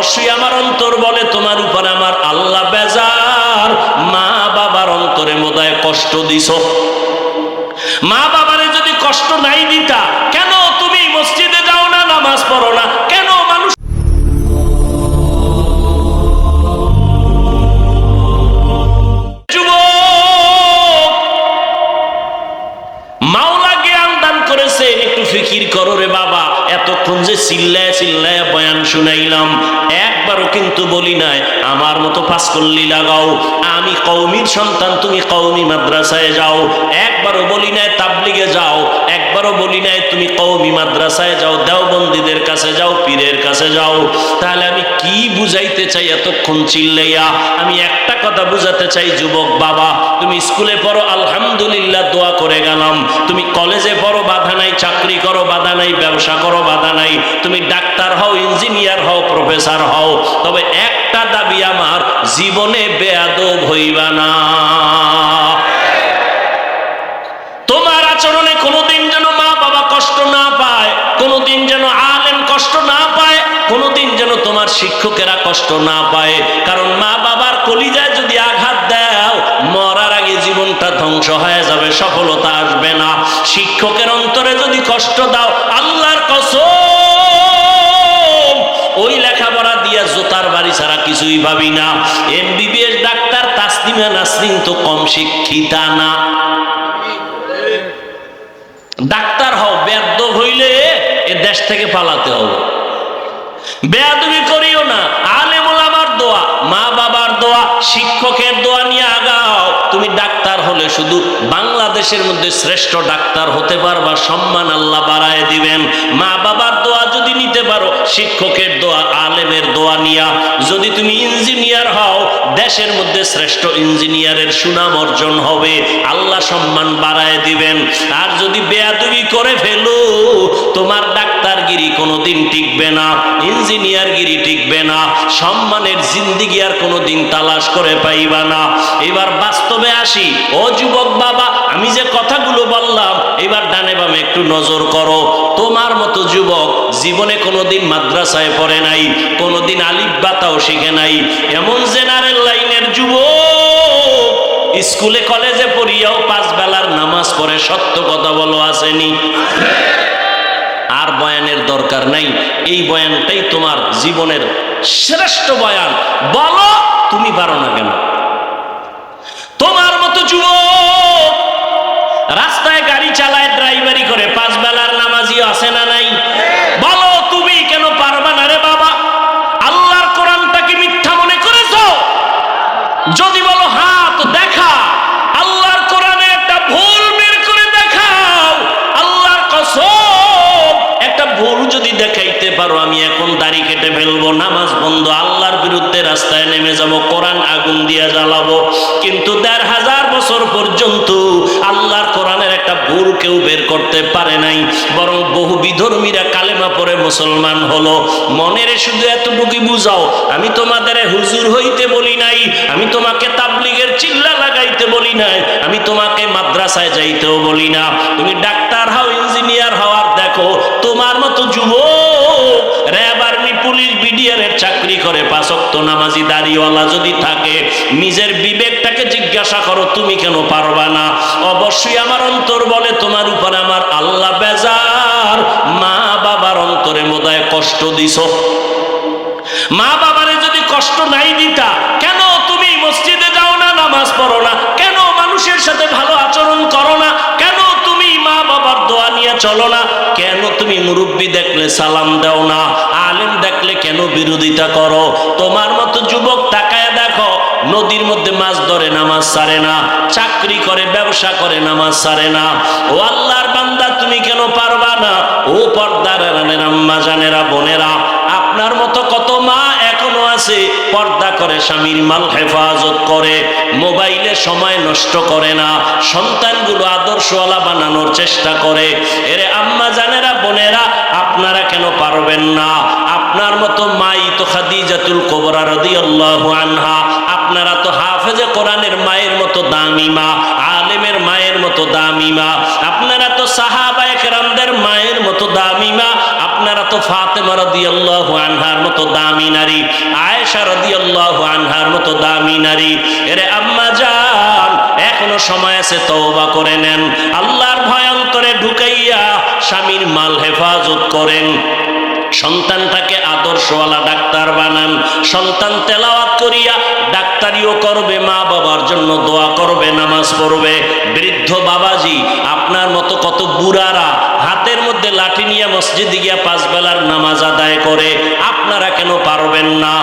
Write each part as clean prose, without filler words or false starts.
অবশ্যই আমার অন্তর বলে তোমার উপরে আমার আল্লাহ বেজার। মা বাবার অন্তরে মোদায় কষ্ট দিছো। মা বাবারে যদি কষ্ট নাই দিতা, কেন তুমি মসজিদে যাও না, নামাজ পড়ো না? কেন মানুষ মাওলা জ্ঞান দান করেছেন, একটু ফিকির করো রে বাবা। এতক্ষণ যে চিল্লায় চিল্লায় বয়ান শুনাইলাম, একবারও কিন্তু বলি নাই আমার মতো পাঁচকল্লি লাগাও, আমি কওমির সন্তান, তুমি কওমি মাদ্রাসায় যাও। একবারও বলি নাই তাবলিগে যাও, একবারও বলি নাই তুমি কওমি মাদ্রাসায় যাও, দেওবন্দীদের কাছে যাও, পীরের কাছে যাও। তাহলে আমি কি বুঝাইতে চাই এতক্ষণ চিল্লাইয়া? আমি একটা কথা বুঝাতে চাই, যুবক বাবা, তুমি স্কুলে পড়ো আলহামদুলিল্লাহ, দোয়া করে গেলাম। তুমি কলেজে পড়ো, বাধা নাই। চাকরি করো, বাধা নাই। ব্যবসা করো, বাধা নাই। তুমি ডাক্তার হও, ইঞ্জিনিয়ার হও, প্রফেসর হও, তবে একটা দাবি আমার, জীবনে বেয়াদব হইবা না। তোমার আচরণে কোনোদিন যেন মা বাবা কষ্ট না পায়, কোনোদিন যেন আলেম কষ্ট না পায়, কোনোদিন যেন তোমার শিক্ষকেরা কষ্ট না পায়। কারণ মা বাবার কলিজায় যদি আঘাত দাও, মরার আগে জীবনটা ধ্বংস হয়ে যাবে, সফলতা আসবে না। শিক্ষকের অন্তরে যদি কষ্ট দাও, আল্লাহর কসম, ওই লেখাপড়া দিয়া জোতার বাড়ি ছাড়া কিছুই ভাবি না। এমবিবিএস ডাক্তার তাসলিমা নাসরিন তো কম শিক্ষিতা না। ডাক্তার হও, ব্যর্থ হইলে এ দেশ থেকে পালাতে হবে। বেয়াদবি করিও না। আলেম ওলামার দোয়া, মা বাবার দোয়া, শিক্ষকের দোয়া নিয়ে আগাও। তুমি ডাক্তার হলে শুধু বাংলাদেশের মধ্যে শ্রেষ্ঠ ডাক্তার হতে পারবা, সম্মান আল্লাহ বাড়ায় দিবেন। মা বাবার দোয়া যদি নিতে পারো, শিক্ষকের দোয়া, আলেমের দোয়া নিয়া যদি তুমি ইঞ্জিনিয়ার হও, দেশের মধ্যে শ্রেষ্ঠ ইঞ্জিনিয়ারের সুনাম অর্জন হবে, আল্লাহ সম্মান বাড়ায় দিবেন। আর যদি বেয়াদবি করে ফেলো, তোমার ডাক্তারগিরি কোনোদিন টিকবে না, ইঞ্জিনিয়ারগিরি টিকবে না, সম্মানের জিন্দিগি আর কোনোদিন তালাশ করে পাইবা না। এবার বাস্তবে আসি। ও যুবক বাবা, আমি যে কথাগুলো বললাম, এবার ডানে বামে একটু নজর করো। তোমার মতো যুবক জীবনে কোনোদিন মাদ্রাসায় পড়ে নাই, কোনোদিন আলিফ বাতাও শিখে নাই, এমন জেনারেল লাইনের যুবক স্কুলে কলেজে পড়িয়াও 5 বেলার নামাজ পড়ে, সত্য কথা বলো, আসেনি? আর বয়ানের দরকার নাই। এই বয়ানটাই তোমার জীবনের শ্রেষ্ঠ বয়ান। বলো তুমি পারো না কেন? তোমার মতো যুবক রাস্তায় গাড়ি চালায়, ড্রাইভারি করে, 5 বেলার নামাজি আছে না নাই? বলো তুমি কেন পারবা না রে বাবা? আল্লাহর কোরআনটা কি মিথ্যা মনে করেছো? যদি বলো হ্যাঁ, তো দেখা আল্লাহর কোরআনে একটা ভুল বের করে দেখাও। আল্লাহর কসম, একটা ভুল যদি দেখাইতে পারো, আমি এখন দাড়ি কেটে ফেলবো, নামাজ বন্ধ, আল্লাহর বিরুদ্ধে রাস্তায় নেমে যাব, কোরআন আগুন দিয়ে জ্বালাবো। কিন্তু 1500 বছর পর্যন্ত আল্লাহর কোরআনের একটা ভুল কেউ বের করতে পারে নাই, বরং বহু বিধর্মীরা কালেমা পড়ে মুসলমান হলো। মনের শুধু এতটুকুই বুঝাও, আমি তোমাদের হুজুর হইতে বলি নাই, আমি তোমাকে তাবলিগের চিল্লা লাগাইতে বলি নাই, আমি তোমাকে মাদ্রাসায় যাইতেও বলি না। তুমি ডাক্তার হও, ইঞ্জিনিয়ার হওয়ার দেখো, তোমার মতো যুবক র্যাব, আর্মি, পুলিশ, বিডিআর এর চাকরি করে, 5 ওয়াক্ত নামাজি দাড়িওয়ালা যদি থাকে, নিজের বিবেকটাকে জিজ্ঞাসা করো, তুমি কেন পারবা না? অবশ্যই আমার অন্তর বলে তোমার উপরে আমার আল্লাহ বেজার। মা বাবার অন্তরে মোদায় কষ্ট দিছো। মা বাবারে যদি কষ্ট নাই দিতা, কেন তুমি মসজিদে যাও না, নামাজ পড়ো না? কেন মানুষের সাথে ভালো আচরণ করো না? কেন তুমি মা বাবার দোয়া নিয়ে চলো না? কেন তুমি মুরব্বি দেখলে সালাম দাও না? আলেম দেখলে কেন বিরোধিতা করো? তোমার মতো যুবক তাকায় দেখো, নদীর মধ্যে মাছ ধরে, নামাজ ছাড়ে না, চাকরি করে, ব্যবসা করে, নামাজ ছাড়ে না। ও আল্লাহর বান্দা, তুমি কেন পারবা না? ও পর্দার আম্মা জানেরা, বোনেরা, আপনার মতো কত মা এখনো আছে, পর্দা করে, স্বামীর মাল হেফাজত করে, মোবাইলে সময় নষ্ট করে না, সন্তানগুলো আদর্শওয়ালা বানানোর চেষ্টা করে। এরে আম্মা জানেরা, বোনেরা, আপনারা কেন পারবেন না? আপনার মতো মাই তো খাদিজাতুল কুবরা রাদিয়াল্লাহু আনহা, আপনারা তো হাফেজে কোরআনের মায়ের মতো দামি মা, আলেমের মায়ের মতো দামি মা, আপনারা তো সাহাবায়ে কেরামদের মায়ের মতো দামি মা, আপনারা আপনারা তো ফাতেমা রাদিয়াল্লাহু আনহার মতো দামি নারী, আয়েশা রাদিয়াল্লাহু আনহার মতো দামি নারী। এরে আম্মা জান, এখনো সময় আছে, তওবা করে নেন। আল্লাহর ভয় অন্তরে ঢুকাইয়া স্বামীর মাল হেফাজত করেন। সন্তানটাকে আদর্শওয়ালা ডাক্তার বানান। সন্তান তেলাওয়াত করিয়া ডাক্তারিও করবে, মা বাবার জন্য দোয়া করবে, নামাজ পড়বে। বৃদ্ধ বাবাজি, আপনার মতো কত বুড়ারা হাতের মধ্যে লাঠি নিয়ে মসজিদে গিয়া 5 বেলার নামাজ আদায় করে, আপনারা কেন পারবেন না?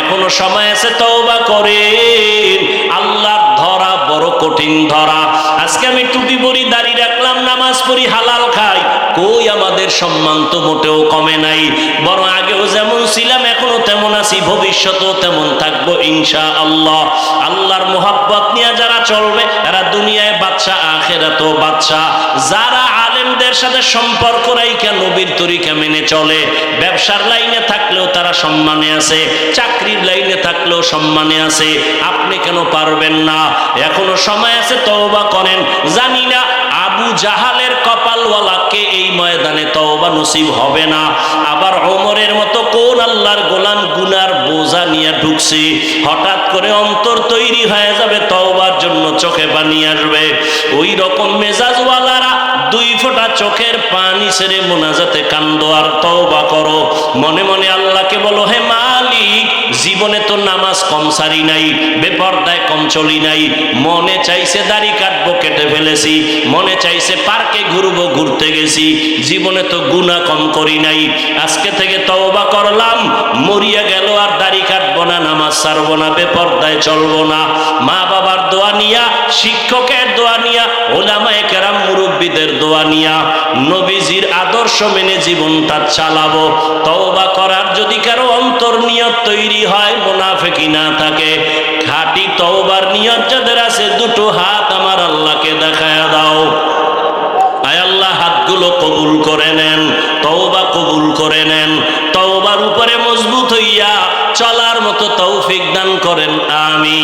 এখনো সময় আছে, তওবা করেন। আল্লাহর ধরা বড় কঠিন ধরা। আজকে আমি টুপি পরি, দাড়ি রাখলাম, নামাজ পড়ি, হালাল খাই, কই আমাদের সম্মান তো মোটেও কমে নাই, বরং আগেও যেমন ছিলাম এখনো তেমন আছি, ভবিষ্যতেও তেমন থাকবো ইনশাআল্লাহ। আল্লাহর মোহাব্বত নিয়ে যারা চলবে এরা দুনিয়ায় বাদশা, আখিরাতেও বাদশা। যারা আলেমদের সাথে সম্পর্ক রাইখা নবীর তরিকা মেনে চলে, ব্যবসার লাইনে থাকলেও তারা সম্মানে আছে, চাকরির লাইনে থাকলেও সম্মানে আছে, আপনি কেন পারবেন না? এখনো সময় আছে, তওবা করেন। জানি না আবু জাহালের কপালওয়ালাকে এই ময়দানে তওবা নসিব হবে না। আবার ওমরের মতো কোন আল্লাহর গোলাম গুনার বোঝা নিয়ে ঢুকছে, হঠাৎ করে অন্তর তৈরি হয়ে যাবে তওবার জন্য, চোখে পানি আসবে। ওই রকম মেজাজওয়ালারা 2 ফোঁটা চোখের পানি ছেড়ে মোনাজাতে কান্দো আর তওবা করো। মনে মনে আল্লাহকে বলো, হে মালিক, জীবনে তো নামাজ কম সারি নাই, বেপরদায় কম চলি নাই, মনে চাইছে দাড়ি কাটবো, কেটে ফেলেছি, মনে চাইছে পার্কে ঘুরবো, ঘুরতে গেছি, জীবনে তো গুনাহ কম করি নাই। আজকে থেকে তওবা করলাম, মরিয়া গেল আর দাড়ি কাটবো না, নামাজ ছাড়বো না, বেপরদায় চলবো না। মা বাবার দোয়া নিয়া, শিক্ষকের দোয়া নিয়া, উলামায়ে কেরাম মুরব্বীদের দোয়া নিয়া, নবীজির আদর্শ মেনে জীবনটা চালাবো। তওবা করার যদি কারো অন্তর নিয়ত তৈরি হয়, মুনাফিকি না থাকে, খাঁটি তওবার নিয়ত যাদের আছে, 2টো হাত আমার আল্লাহকে দেখায়া দাও। আয় আল্লাহ, হাতগুলো কবুল করে নেন, তওবা কবুল করে নেন, তওবার উপরে মজবুত হইয়া চলার মতো তৌফিক দান করেন, আমিন।